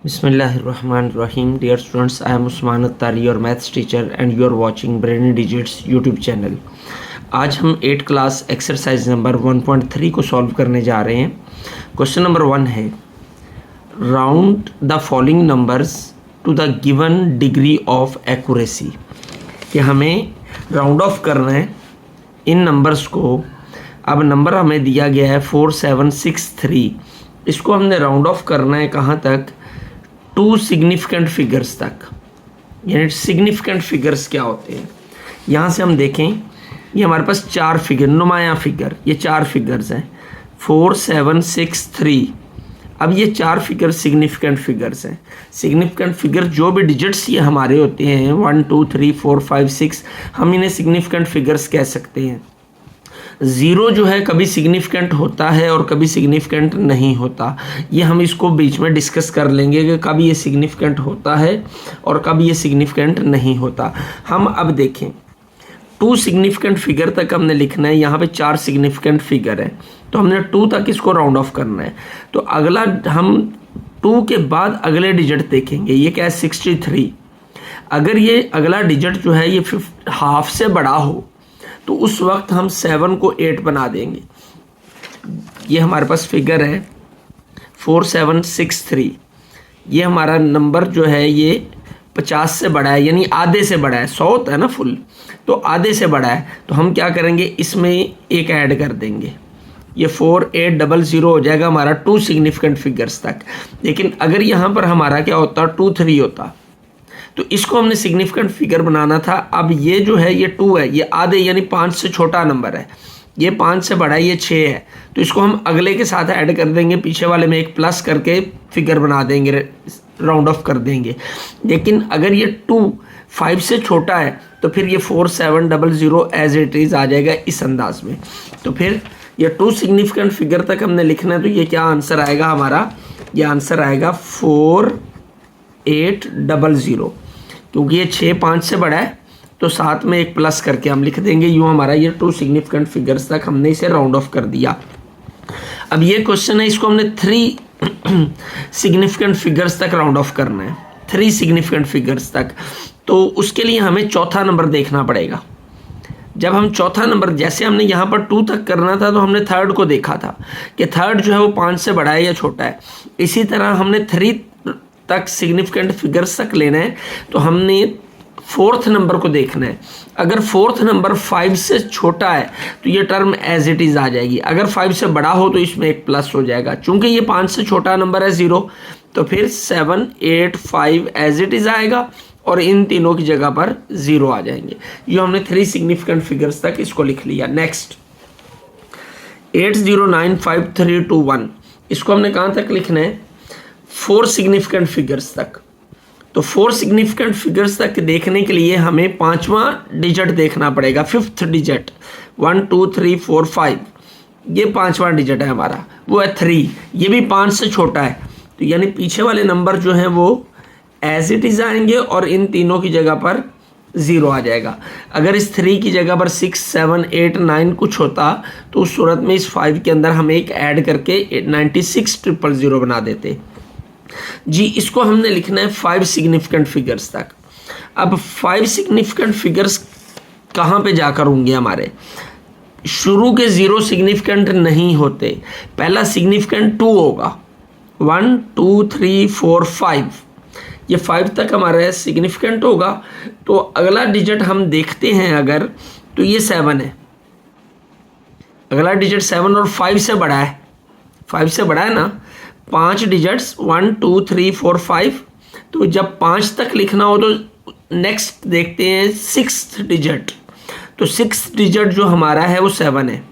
Bismillahirrahmanirrahim. Dear students, I am Usman Attari, your maths teacher, and you are watching Brainy Digits YouTube channel. आज हम 8 class exercise number 1.3 को solve करने जा रहे हैं. Question number 1 है, round the following numbers to the given degree of accuracy. कि हमें राउंड ऑफ करना है इन नंबर्स को. अब नंबर हमें दिया गया है 4763. इसको हमने राउंड ऑफ करना है कहाँ तक? 2 सिग्निफिकेंट फिगर्स तक. यानी सिग्निफिकेंट फिगर्स क्या होते हैं? यहाँ से हम देखें, ये हमारे पास 4 फिगर, नुमाया फिगर, ये 4 फिगर्स हैं 4763. अब ये 4 फिगर सिग्निफिकेंट फिगर्स हैं. सिग्निफिकेंट फिगर जो भी डिजिट्स ये हमारे होते हैं 1 2 3 4 5 6, हम इन्हें सिग्निफिकेंट फिगर्स कह सकते हैं. 0 जो है कभी सिग्निफिकेंट होता है और कभी सिग्निफिकेंट नहीं होता. ये हम इसको बीच में डिस्कस कर लेंगे कि कब ये सिग्निफिकेंट होता है और कब ये सिग्निफिकेंट नहीं होता. हम अब देखें, 2 सिग्निफिकेंट फिगर तक हमने लिखना है. यहाँ पे 4 सिग्निफिकेंट फिगर है तो हमने 2 तक इसको राउंड ऑफ करना है. तो अगला हम 2 के बाद अगले डिजिट देखेंगे. ये क्या है? 63. अगर ये अगला डिजिट जो है ये हाफ से बड़ा हो तो उस वक्त हम 7 को 8 बना देंगे. ये हमारे पास फिगर है 4763. ये हमारा नंबर जो है ये 50 से बड़ा है, यानी आधे से बड़ा है. 100 होता है ना फुल, तो आधे से बड़ा है. तो हम क्या करेंगे, इसमें एक ऐड कर देंगे. ये 4800 हो जाएगा हमारा 2 सिग्निफिकेंट फिगर्स तक. लेकिन अगर यहाँ पर हमारा क्या होता, 23 होता, तो इसको हमने सिग्निफिकेंट फिगर बनाना था. अब ये जो है ये 2 है, ये आधे यानी 5 से छोटा नंबर है. ये 5 से बड़ा है, ये 6 है. तो इसको हम अगले के साथ ऐड कर देंगे, पीछे वाले में एक प्लस करके फिगर बना देंगे, राउंड ऑफ कर देंगे. लेकिन अगर ये 2 5 से छोटा है तो फिर ये 4700 एज इट इज़ आ जाएगा इस अंदाज में. तो फिर ये 2 सिग्निफिकेंट फिगर तक हमने लिखना है. तो ये क्या आंसर आएगा हमारा? ये आंसर आएगा 4800, क्योंकि ये 6 5 से बड़ा है तो साथ में एक प्लस करके हम लिख देंगे. यूँ हमारा ये 2 सिग्निफिकेंट फिगर्स तक हमने इसे राउंड ऑफ कर दिया. अब ये क्वेश्चन है, इसको हमने 3 सिग्निफिकेंट फिगर्स तक राउंड ऑफ करना है. 3 सिग्निफिकेंट फिगर्स तक. तो उसके लिए हमें चौथा नंबर देखना पड़ेगा. जब हम चौथा नंबर, जैसे हमने यहाँ पर 2 तक करना था तो हमने थर्ड को देखा था कि थर्ड जो है वो 5 से बड़ा है या छोटा है. इसी तरह हमने 3 तक सिग्निफिकेंट फिगर्स तक लेना है तो हमने 4th नंबर को देखना है. अगर 4th नंबर 5 से छोटा है तो ये टर्म एज इट इज़ आ जाएगी. अगर 5 से बड़ा हो तो इसमें एक प्लस हो जाएगा. चूंकि ये 5 से छोटा नंबर है 0, तो फिर 7 8 5 एज इट इज़ आएगा और इन तीनों की जगह पर 0 आ जाएंगे. ये हमने 3 सिग्निफिकेंट फिगर्स तक इसको लिख लिया. नेक्स्ट 809531, इसको हमने कहाँ तक लिखना है? 4 सिग्निफिकेंट फिगर्स तक. तो 4 सिग्निफिकेंट फिगर्स तक देखने के लिए हमें 5वां डिजिट देखना पड़ेगा. 5th डिजिट 1 2 3 4 5, ये 5वां डिजिट है हमारा, वो है 3. ये भी 5 से छोटा है, तो यानी पीछे वाले नंबर जो हैं वो एज इट इज़ आएंगे और इन तीनों की जगह पर 0 आ जाएगा. अगर इस 3 की जगह पर 6 7 8 9 कुछ होता तो उस सूरत में इस 5 के अंदर हम एक ऐड करके 96000 बना देते जी. इसको हमने लिखना है 5 सिग्निफिकेंट फिगर्स तक. अब 5 सिग्निफिकेंट फिगर्स कहाँ पे जाकर होंगे हमारे? शुरू के 0 सिग्निफिकेंट नहीं होते. पहला सिग्निफिकेंट 2 होगा. 1 2 3 4 5, ये 5 तक हमारा सिग्निफिकेंट होगा. तो अगला डिजिट हम देखते हैं अगर, तो ये 7 है. अगला डिजिट 7 और 5 से बड़ा है. 5 से बड़ा है ना. 5 डिजिट्स 1 2 3 4 5. तो जब 5 तक लिखना हो तो नेक्स्ट देखते हैं 6th डिजिट. तो 6th डिजिट जो हमारा है वो 7 है.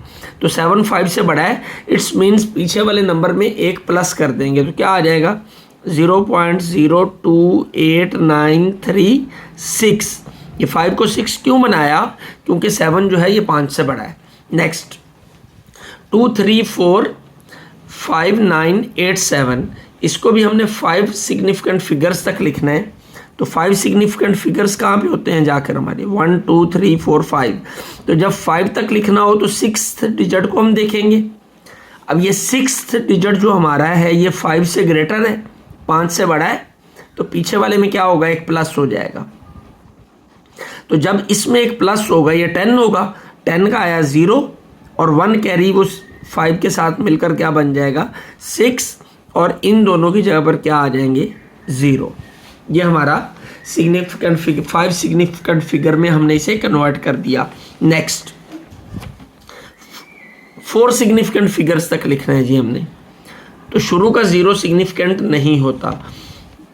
तो 7 5 से बड़ा है. इट्स मीन्स पीछे वाले नंबर में एक प्लस कर देंगे तो क्या आ जाएगा? 0.02893 ये 5 को 6 क्यों बनाया? क्योंकि 7 जो है ये 5 से बड़ा है. नेक्स्ट 2 3 4 5 9 8 7, इसको भी हमने 5 सिग्निफिकेंट फिगर्स तक लिखना है. तो 5 सिग्निफिकेंट फिगर्स कहाँ पे होते हैं जाकर हमारे? 1 2 3 4 5. तो जब 5 तक लिखना हो तो 6th डिजिट को हम देखेंगे. अब ये 6th डिजिट जो हमारा है ये 5 से ग्रेटर है 5 से बड़ा है तो पीछे वाले में क्या होगा, एक प्लस हो जाएगा। तो जब इसमें एक प्लस होगा ये 10 होगा, 10 का आया 0 और 1 कैरी वो 5 के साथ मिलकर क्या बन जाएगा 6 और इन दोनों की जगह पर क्या आ जाएंगे 0। ये हमारा सिग्निफिकेंट फिगर 5 सिग्निफिकेंट फिगर में हमने इसे कन्वर्ट कर दिया। नेक्स्ट 4 सिग्निफिकेंट फिगर्स तक लिखना है जी हमने। तो शुरू का 0 सिग्निफिकेंट नहीं होता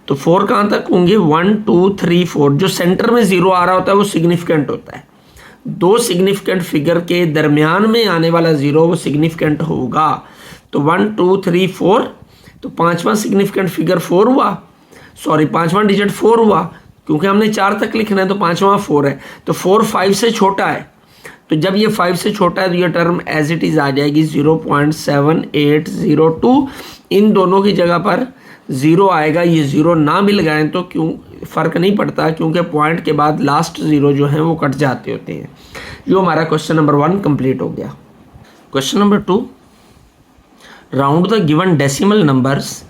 तो 4 कहाँ तक होंगे 1 2 3 4। जो सेंटर में 0 आ रहा होता है वो सिग्निफिकेंट होता है। 2 सिग्निफिकेंट फिगर के दरमियान में आने वाला 0 वो सिग्निफिकेंट होगा। तो 1 2 3 4 तो 5वां सिग्निफिकेंट फिगर 4 हुआ, सॉरी 5वां डिजिट 4 हुआ क्योंकि हमने 4 तक लिखना है तो 5वां 4 है। तो 4 5 से छोटा है तो जब ये 5 से छोटा है तो ये टर्म एज इट इज़ आ जाएगी 0.7802। इन दोनों की जगह पर 0 आएगा। ये 0 ना भी लगाएं तो क्यों फ़र्क नहीं पड़ता क्योंकि पॉइंट के बाद लास्ट 0 जो हैं वो कट जाते होते हैं। जो हमारा क्वेश्चन नंबर 1 कंप्लीट हो गया। Question number 2, round the given decimal numbers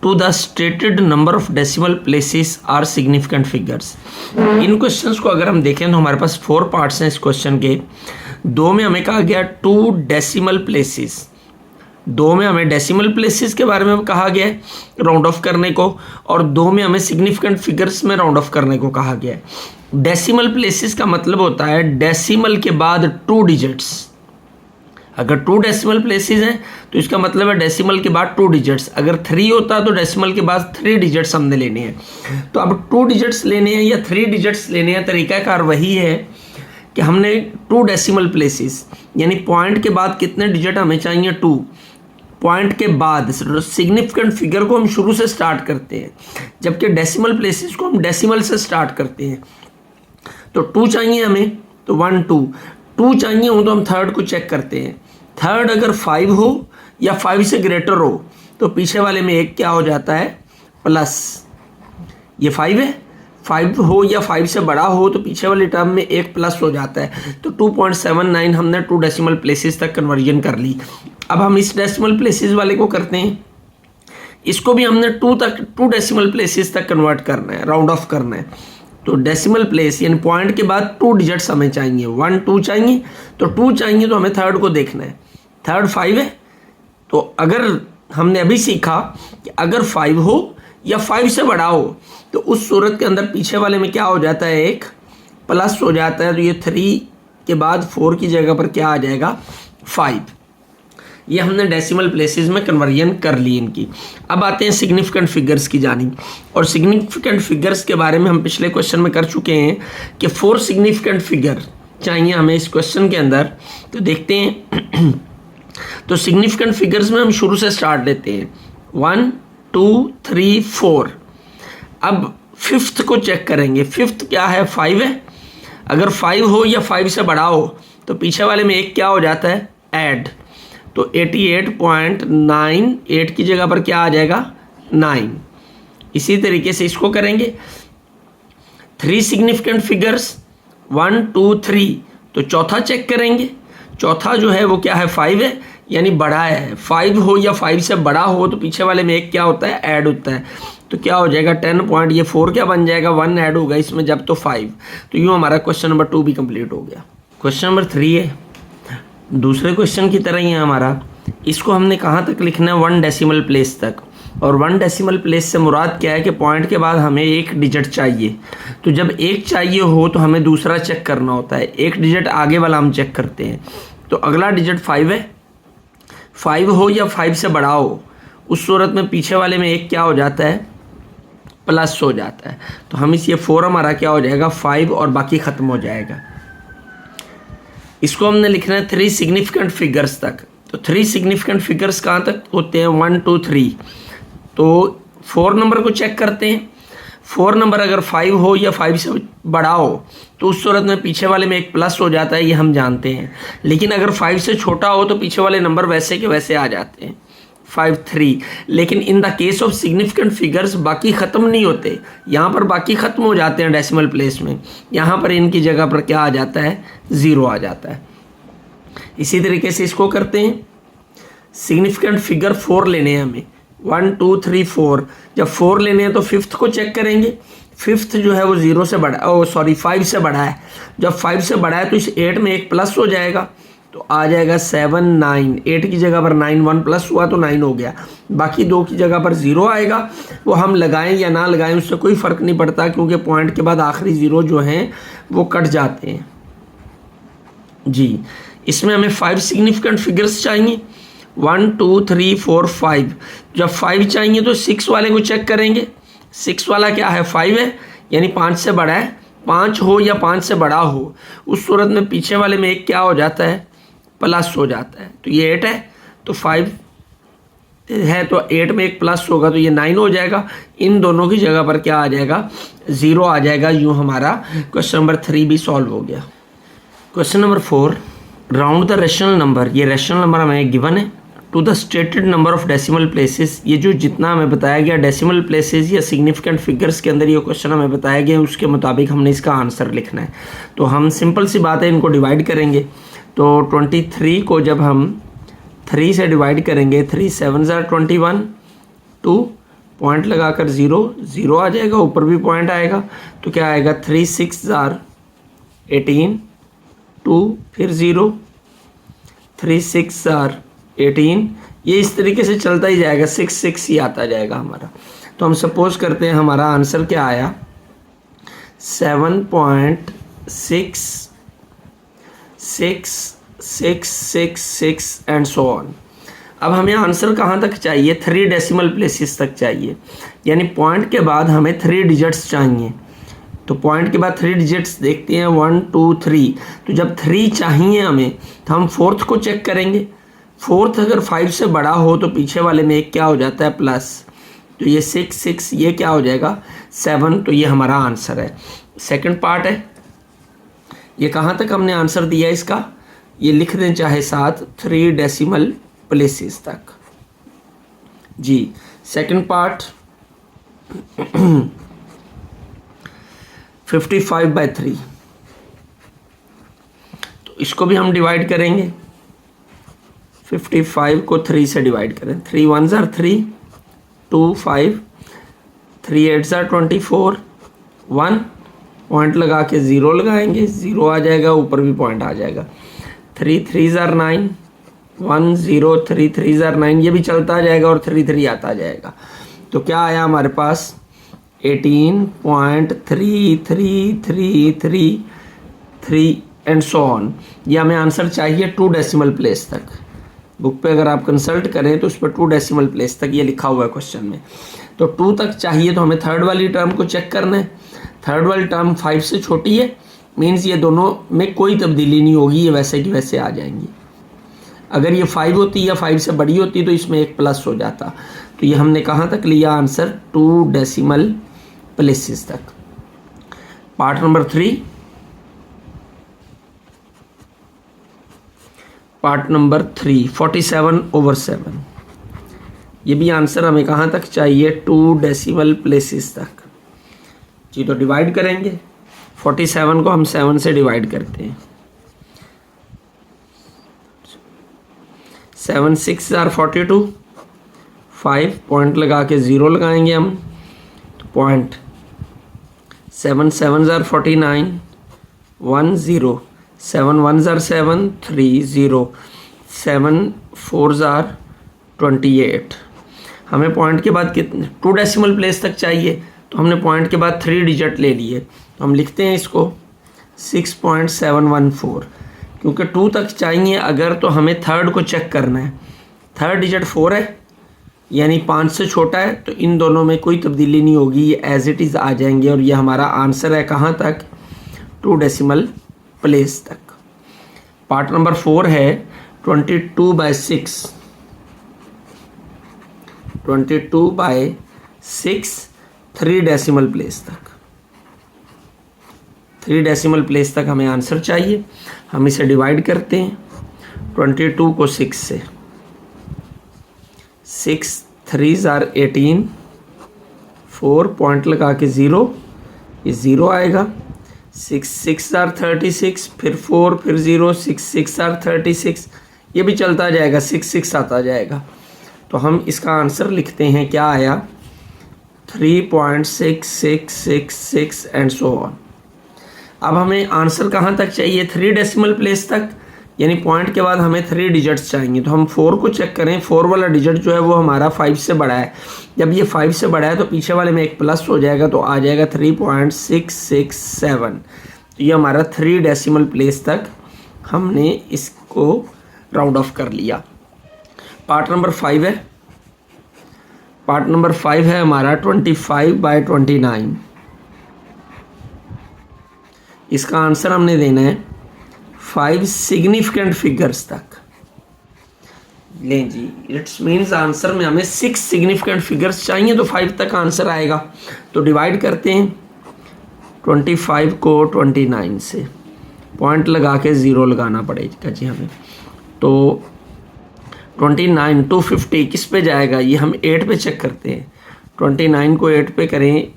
to the stated number of decimal places or significant figures. इन क्वेश्चंस को अगर हम देखें तो हमारे पास 4 पार्ट्स हैं इस क्वेश्चन के। 2 में हमें कहा गया 2 डेसिमल प्लेसेस, 2 में हमें डेसिमल प्लेसेस के बारे में कहा गया है राउंड ऑफ करने को और 2 में हमें सिग्निफिकेंट फिगर्स में राउंड ऑफ करने को कहा गया है। डेसिमल प्लेसेस का मतलब होता है डेसिमल के बाद 2 डिजिट्स। अगर 2 डेसिमल प्लेसेस हैं तो इसका मतलब है डेसिमल के बाद 2 डिजिट्स। अगर 3 होता तो डेसिमल के बाद 3 डिजिट्स हमने लेने हैं। तो अब 2 डिजिट्स लेने हैं या 3 डिजिट्स लेने हैं, तरीकाकार वही है कि हमने 2 डेसिमल प्लेसेस यानी पॉइंट के बाद कितने डिजिट हमें चाहिए 2। पॉइंट के बाद सिग्निफिकेंट फिगर को हम शुरू से स्टार्ट करते हैं जबकि डेसिमल प्लेसेस को हम डेसिमल से स्टार्ट करते हैं। तो 2 चाहिए हमें तो 1 2 चाहिए हो तो हम थर्ड को चेक करते हैं। थर्ड अगर 5 हो या 5 से ग्रेटर हो तो पीछे वाले में एक क्या हो जाता है प्लस। ये 5 है, 5 हो या 5 से बड़ा हो तो पीछे वाले टर्म में एक प्लस हो जाता है। तो 2.79 हमने 2 डेसिमल प्लेसेस तक कन्वर्जन कर ली। अब हम इस डेसिमल प्लेसेस वाले को करते हैं, इसको भी हमने 2 डेसिमल प्लेसेस तक कन्वर्ट करना है, राउंड ऑफ करना है। तो डेसिमल प्लेस यानी पॉइंट के बाद 2 डिजिट्स हमें चाहिए, 1 2 चाहिए। तो 2 चाहिए तो हमें थर्ड को देखना है। थर्ड 5 है तो अगर हमने अभी सीखा कि अगर 5 हो या 5 से बड़ा हो तो उस सूरत के अंदर पीछे वाले में क्या हो जाता है एक प्लस हो जाता है। तो ये 3 के बाद 4 की जगह पर क्या आ जाएगा 5। ये हमने डेसिमल प्लेसेस में कन्वर्जन कर ली इनकी। अब आते हैं सिग्निफिकेंट फिगर्स की जानिब। और सिग्निफिकेंट फिगर्स के बारे में हम पिछले क्वेश्चन में कर चुके हैं कि 4 सिग्निफिकेंट फिगर चाहिए हमें इस क्वेश्चन के अंदर। तो देखते हैं तो सिग्निफिकेंट फिगर्स में हम शुरू से स्टार्ट लेते हैं 1 2 3 4। अब 5th को चेक करेंगे। 5th क्या है 5 है। अगर 5 हो या 5 से बड़ा हो तो पीछे वाले में एक क्या हो जाता है ऐड। तो 88.98 की जगह पर क्या आ जाएगा 9। इसी तरीके से इसको करेंगे 3 सिग्निफिकेंट फिगर्स 1 2 3। तो चौथा चेक करेंगे। चौथा जो है वो क्या है 5 है यानी बड़ा है। 5 हो या 5 से बड़ा हो तो पीछे वाले में एक क्या होता है ऐड होता है। तो क्या हो जाएगा 10 पॉइंट, ये 4 क्या बन जाएगा 1 ऐड होगा इसमें जब तो 5। तो यूँ हमारा क्वेश्चन नंबर 2 भी कंप्लीट हो गया। क्वेश्चन नंबर 3 है दूसरे क्वेश्चन की तरह ही है हमारा। इसको हमने कहाँ तक लिखना है 1 डेसिमल प्लेस तक। और 1 डेसिमल प्लेस से मुराद क्या है कि पॉइंट के बाद हमें एक डिजिट चाहिए। तो जब एक चाहिए हो तो हमें दूसरा चेक करना होता है। एक डिजिट आगे वाला हम चेक करते हैं। तो अगला डिजिट 5 है। 5 हो या 5 से बड़ा हो उस सूरत में पीछे वाले में एक क्या हो जाता है प्लस हो जाता है। तो हम इस ये 4 हमारा क्या हो जाएगा 5 और बाकी ख़त्म हो जाएगा। इसको हमने लिखना है 3 सिग्निफिकेंट फिगर्स तक। तो 3 सिग्निफिकेंट फिगर्स कहाँ तक होते हैं 1 2 3। तो 4 नंबर को चेक करते हैं। 4 नंबर अगर 5 हो या 5 से बड़ा हो तो उस सूरत में पीछे वाले में एक प्लस हो जाता है, ये हम जानते हैं। लेकिन अगर 5 से छोटा हो तो पीछे वाले नंबर वैसे के वैसे आ जाते हैं 5 3। लेकिन in the case of significant figures बाकी ख़त्म नहीं होते। यहाँ पर बाकी ख़त्म हो जाते हैं डेसिमल प्लेस में। यहाँ पर इनकी जगह पर क्या आ जाता है 0 आ जाता है। इसी तरीके से इसको करते हैं। सिग्निफिकेंट फिगर 4 लेने हैं हमें। 1 2 3 4, जब 4 लेने हैं तो फिफ्थ को चेक करेंगे। फिफ्थ जो है वो 0 से बड़ा, ओ सॉरी 5 से बड़ा है। जब 5 से बड़ा है तो इस 8 में एक प्लस हो जाएगा, तो आ जाएगा 7 9। 8 की जगह पर 9, 1 प्लस हुआ तो 9 हो गया। बाकी 2 की जगह पर 0 आएगा, वो हम लगाएं या ना लगाएं उससे कोई फ़र्क नहीं पड़ता, क्योंकि पॉइंट के बाद आखिरी 0 जो हैं वो कट जाते हैं जी। इसमें हमें 5 सिग्निफिकेंट फिगर्स चाहिए, 1 2 3 4 5। जब 5 चाहिए तो 6 वाले को चेक करेंगे। 6 वाला क्या है, 5 है, यानी 5 से बड़ा है। 5 हो या 5 से बड़ा हो, उस सूरत में पीछे वाले में एक क्या हो जाता है, प्लस हो जाता है। तो ये 8 है तो 5 है, तो 8 में एक प्लस होगा तो ये 9 हो जाएगा। इन दोनों की जगह पर क्या आ जाएगा, 0 आ जाएगा। यूँ हमारा क्वेश्चन नंबर 3 भी सॉल्व हो गया। Question number 4, round the rational number. ये रेशनल नंबर हमें गिवन है to the stated number of decimal places. ये जो जितना हमें बताया गया डेसिमल प्लेसेस या सिग्निफिकेंट फिगर्स के अंदर ये क्वेश्चन हमें बताया गया, उसके मुताबिक हमने इसका आंसर लिखना है। तो हम सिंपल सी बात है, इनको डिवाइड करेंगे। तो 23 को जब हम 3 से डिवाइड करेंगे, 3 7 21, 2 पॉइंट लगाकर 0 0 आ जाएगा, ऊपर भी पॉइंट आएगा। तो क्या आएगा, 3 6 18, 2 फिर 0, 3 6 18। ये इस तरीके से चलता ही जाएगा, 6 6 ही आता जाएगा हमारा। तो हम सपोज करते हैं हमारा आंसर क्या आया, 7.66666 एंड सो ऑन। अब हमें आंसर कहाँ तक चाहिए, 3 डेसिमल प्लेसेस तक चाहिए, यानी पॉइंट के बाद हमें 3 डिजिट्स चाहिए। तो पॉइंट के बाद 3 डिजिट्स देखते हैं, 1 2 3। तो जब 3 चाहिए हमें तो हम फोर्थ को चेक करेंगे। फोर्थ अगर 5 से बड़ा हो तो पीछे वाले में एक क्या हो जाता है, प्लस। तो ये 6 6, ये क्या हो जाएगा 7। तो ये हमारा आंसर है। सेकंड पार्ट है, ये कहाँ तक हमने आंसर दिया इसका, ये लिख दें चाहे साथ, 3 डेसिमल प्लेसेस तक जी। Second part 55/3। तो इसको भी हम डिवाइड करेंगे। 55 को 3 से डिवाइड करें, 3 1 3, 2 5, 3 8 24, 1 पॉइंट लगा के 0 लगाएंगे, 0 आ जाएगा, ऊपर भी पॉइंट आ जाएगा। 3 3 9, 1 0, 3 3 9, ये भी चलता जाएगा और 3 3 आता जाएगा। तो क्या आया हमारे पास, 18.3333 एंड सो ऑन। ये हमें आंसर चाहिए 2 डेसिमल प्लेस तक। बुक पे अगर आप कंसल्ट करें तो उस पर 2 डेसिमल प्लेस तक ये लिखा हुआ है क्वेश्चन में। तो 2 तक चाहिए तो हमें थर्ड वाली टर्म को चेक करना है। थर्ड वाली टर्म 5 से छोटी है, मीन्स ये दोनों में कोई तब्दीली नहीं होगी, ये वैसे की वैसे आ जाएंगी। अगर ये 5 होती या 5 से बड़ी होती तो इसमें एक प्लस हो जाता। तो ये हमने कहाँ तक लिया आंसर, 2 डेसिमल प्लेसेस तक। Part number 3, part number 3 47/7। ये भी आंसर हमें कहाँ तक चाहिए, 2 डेसिमल प्लेसेस तक जी। तो डिवाइड करेंगे, 47 को हम 7 से डिवाइड करते हैं। 7 6 42, 5 पॉइंट लगा के 0 लगाएंगे हम, तो पॉइंट 7 7 49, 1 0, 7 1 7 3 0, 7 4 28। हमें पॉइंट के बाद कितने 2 डेसिमल प्लेस तक चाहिए, तो हमने पॉइंट के बाद 3 डिजिट ले लिए। तो हम लिखते हैं इसको 6.714, क्योंकि 2 तक चाहिए अगर, तो हमें थर्ड को चेक करना है। थर्ड डिजिट 4 है, यानी 5 से छोटा है, तो इन दोनों में कोई तब्दीली नहीं होगी, ये एज इट इज़ आ जाएंगे। और ये हमारा आंसर है कहाँ तक, 2 डेसिमल प्लेस तक। पार्ट नंबर 4 है 22/6, 22/6, 3 डेसिमल प्लेस तक। 3 डेसिमल प्लेस तक हमें आंसर चाहिए। हम इसे डिवाइड करते हैं, 22 को 6 से, 6 3 18, 4 पॉइंट लगा के 0, ये 0 आएगा। 6 6 36, फिर 4 फिर 0, 6 6 36, ये भी चलता जाएगा, 6 6 आता जाएगा। तो हम इसका आंसर लिखते हैं, क्या आया 3.6666 एंड सो ऑन। अब हमें आंसर कहाँ तक चाहिए, 3 डेसिमल प्लेस तक, यानी पॉइंट के बाद हमें 3 डिजिट्स चाहिए। तो हम 4 को चेक करें, 4 वाला डिजिट जो है वो हमारा 5 से बड़ा है। जब ये 5 से बड़ा है तो पीछे वाले में एक प्लस हो जाएगा, तो आ जाएगा 3.667। तो ये हमारा 3 डेसिमल प्लेस तक हमने इसको राउंड ऑफ कर लिया। पार्ट नंबर 5 है, पार्ट नंबर 5 है हमारा 25/29। इसका आंसर हमने देना है 5 सिग्निफिकेंट फिगर्स तक। लें जी, इट्स मीन्स आंसर में हमें 6 सिग्निफिकेंट फिगर्स चाहिए, तो 5 तक आंसर आएगा। तो डिवाइड करते हैं 25 को 29 से, पॉइंट लगा के 0 लगाना पड़ेगा जी हमें। तो 29 250 किस पे जाएगा, ये हम 8 पे चेक करते हैं। 29 को 8 पे करें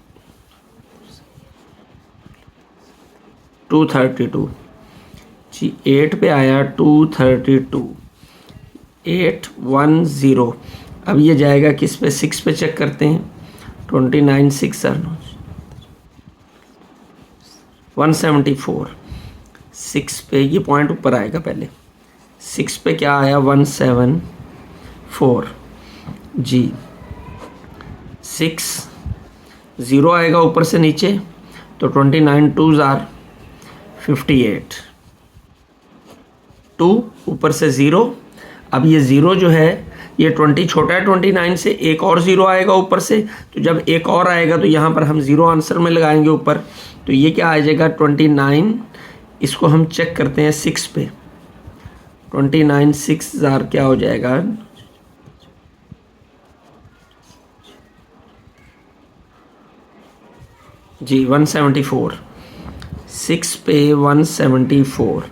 232 जी, 8 पे आया 232, 810। अब ये जाएगा किस पे, 6 पे चेक करते हैं। 29 6 174, 6 पे ये पॉइंट ऊपर आएगा पहले, 6 पे क्या आया 174 जी, 6 0 आएगा ऊपर से नीचे, तो 29 2s are 58, 2 ऊपर से 0। अब ये 0 जो है ये 20 छोटा है 29 से, एक और 0 आएगा ऊपर से, तो जब एक और आएगा तो यहाँ पर हम 0 आंसर में लगाएंगे ऊपर, तो ये क्या आ जाएगा 29। इसको हम चेक करते हैं 6 पे, 29 6 क्या हो जाएगा जी 174, 6 पे 174,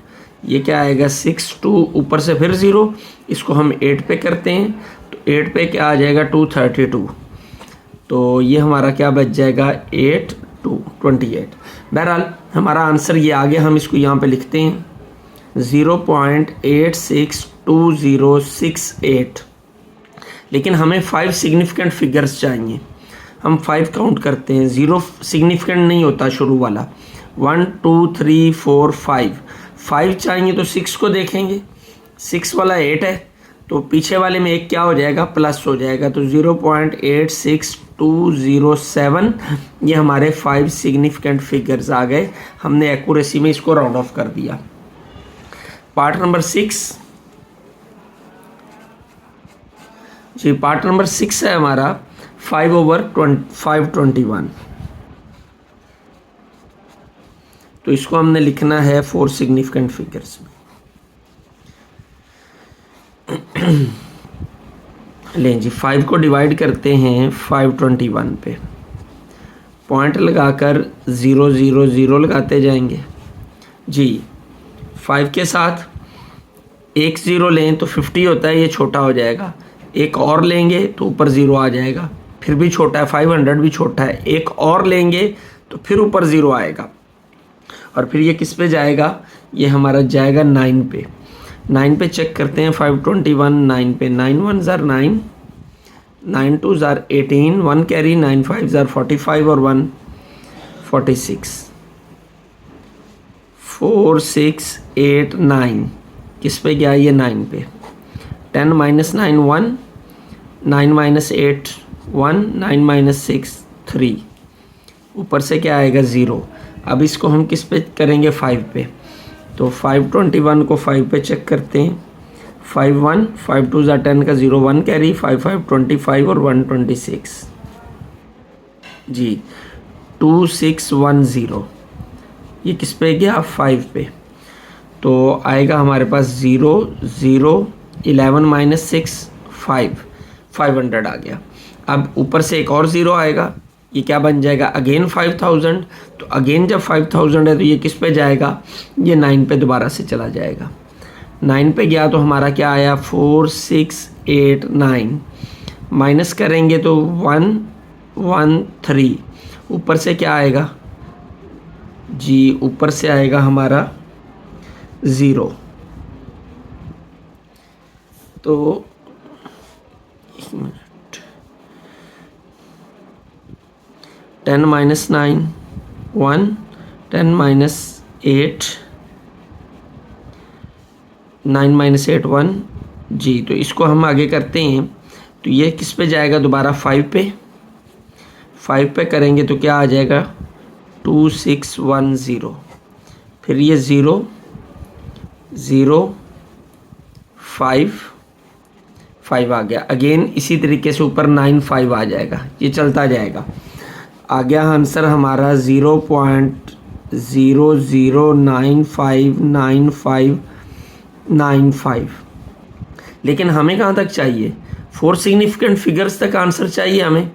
ये क्या आएगा 6 2 ऊपर से फिर 0, इसको हम 8 पे करते हैं, तो 8 पे क्या आ जाएगा 232, तो ये हमारा क्या बच जाएगा 8 2 28। बहरहाल हमारा आंसर ये आ गया, हम इसको यहाँ पे लिखते हैं 0.862068। लेकिन हमें 5 सिग्निफिकेंट फिगर्स चाहिए, हम 5 काउंट करते हैं, 0 सिग्निफिकेंट नहीं होता शुरू वाला, 1 2 3 4 5 चाहिए, तो 6 को देखेंगे, 6 वाला 8 है, तो पीछे वाले में एक क्या हो जाएगा प्लस हो जाएगा, तो 0.86207 ये हमारे 5 सिग्निफिकेंट फिगर्स आ गए। हमने एक्यूरेसी में इसको राउंड ऑफ कर दिया। पार्ट नंबर 6 जी, पार्ट नंबर 6 है हमारा 5/521। तो इसको हमने लिखना है 4 सिग्निफिकेंट फिगर्स में। लें जी, 5 को डिवाइड करते हैं 521 पे, पॉइंट लगाकर 0 0 0 लगाते जाएंगे जी। 5 के साथ एक 0 लें तो 50 होता है, ये छोटा हो जाएगा, एक और लेंगे तो ऊपर 0 आ जाएगा, फिर भी छोटा है, 500 भी छोटा है, एक और लेंगे तो फिर ऊपर 0 आएगा, और फिर ये किस पे जाएगा, ये हमारा जाएगा 9 पे। 9 पे चेक करते हैं 521, 9 पे 9 1s are 9, 9 2s are 18, 1 carry, 9 5s are 45 और 1 46, 4 6 8 9 किस पे गया, ये 9 पे। 10 - 9 1, 9 - 8 1, 9 - 6 3, ऊपर से क्या आएगा 0। अब इसको हम किस पे करेंगे 5 पे, तो 521 को 5 पे चेक करते हैं, 5 1 5 2s are 10 का 0 1 कैरी, 5 5 25 और 1 26 जी, 2 6 1 0 ये किस पे गया 5 पे, तो आएगा हमारे पास 0 0 11 - 6 5 500 आ गया। अब ऊपर से एक और 0 आएगा, ये क्या बन जाएगा अगेन 5000, तो अगेन जब 5000 है तो ये किस पे जाएगा, ये 9 पे दोबारा से चला जाएगा। 9 पे गया तो हमारा क्या आया 4 6 8 9, माइनस करेंगे तो 1 1 3, ऊपर से क्या आएगा जी, ऊपर से आएगा हमारा 0। तो एक मिनट, 10 माइनस 9 1, 10 माइनस 8 9 माइनस 8 1 जी। तो इसको हम आगे करते हैं तो ये किस पे जाएगा दोबारा 5 पे, 5 पे करेंगे तो क्या आ जाएगा 2610, फिर ये 0 0 5 5 आ गया। अगेन इसी तरीके से ऊपर 9 5 आ जाएगा, ये चलता जाएगा। आ गया आंसर हमारा 0.00959595। लेकिन हमें कहाँ तक चाहिए, 4 सिग्निफिकेंट फिगर्स तक आंसर चाहिए हमें।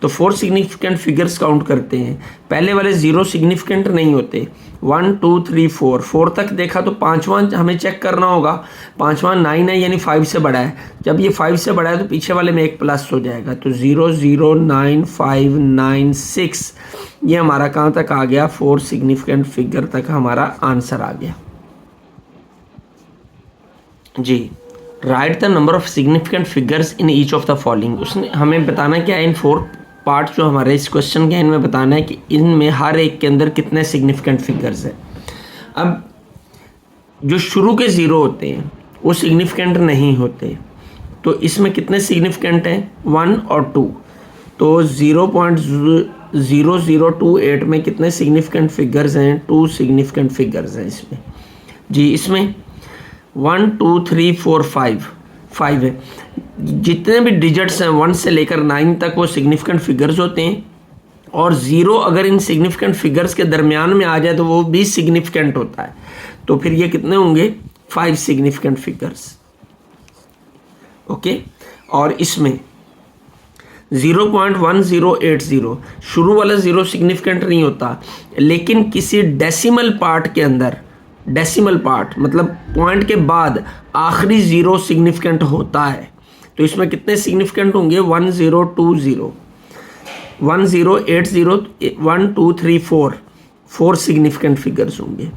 तो 4 सिग्निफिकेंट फिगर्स काउंट करते हैं। पहले वाले 0 सिग्निफिकेंट नहीं होते, 1 2 3 4 तक देखा तो पांचवा हमें चेक करना होगा। पांचवा 9 है यानी 5 से बड़ा है। जब ये 5 से बड़ा है तो पीछे वाले में एक प्लस हो जाएगा, तो 0099596 ये हमारा कहाँ तक आ गया, 4 सिग्निफिकेंट फिगर तक हमारा आंसर आ गया जी। Write the number of significant figures in each of the following. उसने हमें बताना क्या है, इन 4 पार्ट जो हमारे इस क्वेश्चन के, इनमें बताना है कि इनमें हर एक के अंदर कितने सिग्निफिकेंट फिगर्स हैं। अब जो शुरू के 0 होते हैं वो सिग्निफिकेंट नहीं होते, तो इसमें कितने सिग्निफिकेंट हैं, 1 और 2। तो 0.0028 में कितने सिग्निफिकेंट फिगर्स हैं, 2 सिग्निफिकेंट फिगर्स हैं इसमें जी। इसमें 1 2 3 4 5 है। जितने भी डिजिट्स हैं 1 से लेकर 9 तक वो सिग्निफिकेंट फिगर्स होते हैं, और 0 अगर इन सिग्निफिकेंट फिगर्स के दरमियान में आ जाए तो वो भी सिग्निफिकेंट होता है। तो फिर ये कितने होंगे, 5 सिग्निफिकेंट फिगर्स। ओके, और इसमें 0.1080 शुरू वाला 0 सिग्निफिकेंट नहीं होता, लेकिन किसी डेसिमल पार्ट के अंदर, डेसिमल पार्ट मतलब पॉइंट के बाद आखिरी 0 सिग्निफिकेंट होता है। तो इसमें कितने सिग्निफिकेंट होंगे, 1020 1080 1 2 3 4 सिग्निफिकेंट फिगर्स होंगे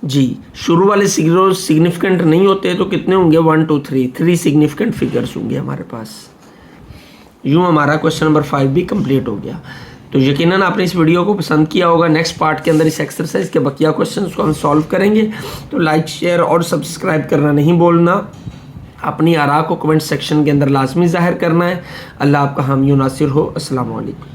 जी। शुरू वाले 0 सिग्निफिकेंट नहीं होते तो कितने होंगे, 1 2 3 सिग्निफिकेंट फिगर्स होंगे हमारे पास। यूँ हमारा क्वेश्चन नंबर 5 भी कंप्लीट हो गया। तो यकीनन आपने इस वीडियो को पसंद किया होगा। नेक्स्ट पार्ट के अंदर इस एक्सरसाइज के बकिया क्वेश्चंस को हम सॉल्व करेंगे। तो लाइक शेयर और सब्सक्राइब करना नहीं भूलना। अपनी आरा को कमेंट सेक्शन के अंदर लाजमी ज़ाहिर करना है। अल्लाह आपका हामी नासिर हो। अस्सलाम वालेकुम।